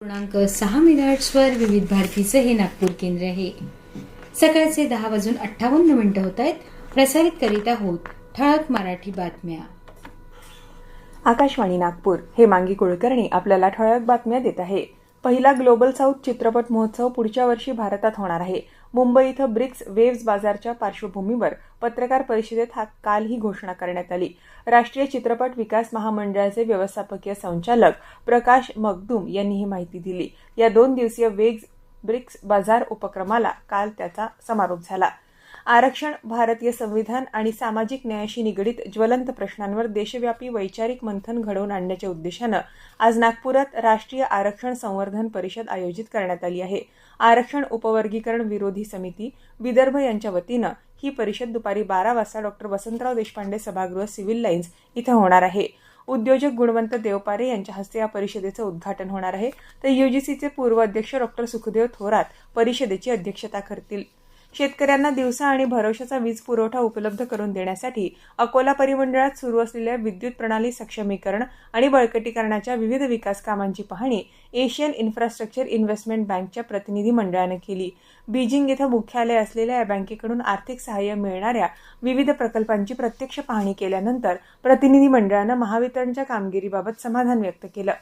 6 मेगाहर्ट्झवर विविध भारतीचं हे नागपूर केंद्र आहे. सकाळचे 10:58 होत आहेत. प्रसारित करीत आहोत ठळक मराठी बातम्या. आकाशवाणी नागपूर. हे मांगी कुलकर्णी आपल्याला ठळक बातम्या देत आहे. पहिला ग्लोबल साऊथ चित्रपट महोत्सव पुढच्या वर्षी भारतात होणार आहे. मुंबई इथं ब्रिक्स वेव्ज बाजारच्या पार्श्वभूमीवर पत्रकार परिषदेत काल ही घोषणा करण्यात आली. राष्ट्रीय चित्रपट विकास महामंडळाचे व्यवस्थापकीय संचालक प्रकाश मगदूम यांनी ही माहिती दिली. या 2 दिवसीय वेव्ज ब्रिक्स बाजार उपक्रमाला काल त्याचा समारोप झाला. आरक्षण, भारतीय संविधान आणि सामाजिक न्यायाशी निगडित ज्वलंत प्रश्नांवर देशव्यापी वैचारिक मंथन घडवून आणण्याच्या उद्देशानं आज नागपुरात राष्ट्रीय आरक्षण संवर्धन परिषद आयोजित करण्यात आली आहे. आरक्षण उपवर्गीकरण विरोधी समिती, विदर्भ यांच्या वतीनं ही परिषद दुपारी 12 वाजता डॉ. वसंतराव देशपांडे सभागृह, सिव्हिल लाईन्स इथं होणार आहे. उद्योजक गुणवंत देवपारे यांच्या हस्ते या परिषदेचं उद्घाटन होणार आहे. तर यूजीसीचे पूर्व अध्यक्ष डॉ. सुखदेव थोरात परिषदेची अध्यक्षता करतील. शेतकऱ्यांना दिवसा आणि भरवशाचा वीज पुरवठा उपलब्ध करून देण्यासाठी अकोला परिमंडळात सुरू असलेल्या विद्युत प्रणाली सक्षमीकरण आणि बळकटीकरणाच्या विविध विकास कामांची पाहणी एशियन इन्फ्रास्ट्रक्चर इन्व्हेस्टमेंट बँकच्या प्रतिनिधी मंडळानं केली. बीजिंग इथं मुख्यालय असलेल्या या बँकेकडून आर्थिक सहाय्य मिळणाऱ्या विविध प्रकल्पांची प्रत्यक्ष पाहणी केल्यानंतर प्रतिनिधी मंडळानं महावितरणच्या कामगिरीबाबत समाधान व्यक्त केलं.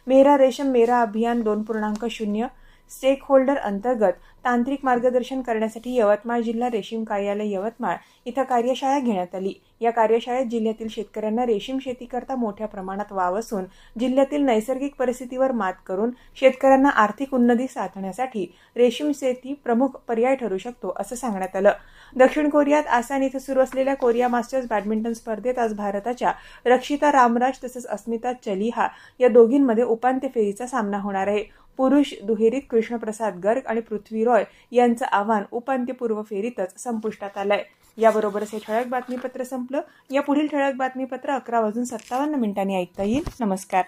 मेरा रेशम मेरा अभियान 2.0 स्टेक होल्डर अंतर्गत तांत्रिक मार्गदर्शन करण्यासाठी यवतमाळ जिल्हा रेशीम कार्यालय यवतमाळ इथं कार्यशाळा घेण्यात आली. या कार्यशाळेत जिल्ह्यातील शेतकऱ्यांना रेशीम शेतीकरता मोठ्या प्रमाणात वाव असून जिल्ह्यातील नैसर्गिक परिस्थितीवर मात करून शेतकऱ्यांना आर्थिक उन्नती साधण्यासाठी रेशीम शेती प्रमुख पर्याय ठरू शकतो असं सांगण्यात आलं. दक्षिण कोरियात आसान इथं सुरू असलेल्या कोरिया मास्टर्स बॅडमिंटन स्पर्धेत आज भारताच्या रक्षिता रामराज तसंच अस्मिता चलिहा या दोघींमध्ये उपांत्य फेरीचा सामना होणार आहे. पुरुष दुहेरीत कृष्णप्रसाद गर्ग आणि पृथ्वी रॉय यांचं आव्हान उपांत्यपूर्व फेरीतच संपुष्टात आलंय. याबरोबरच हे ठळक बातमीपत्र संपलं. या पुढील ठळक बातमीपत्र 11:57 ऐकता येईल. नमस्कार.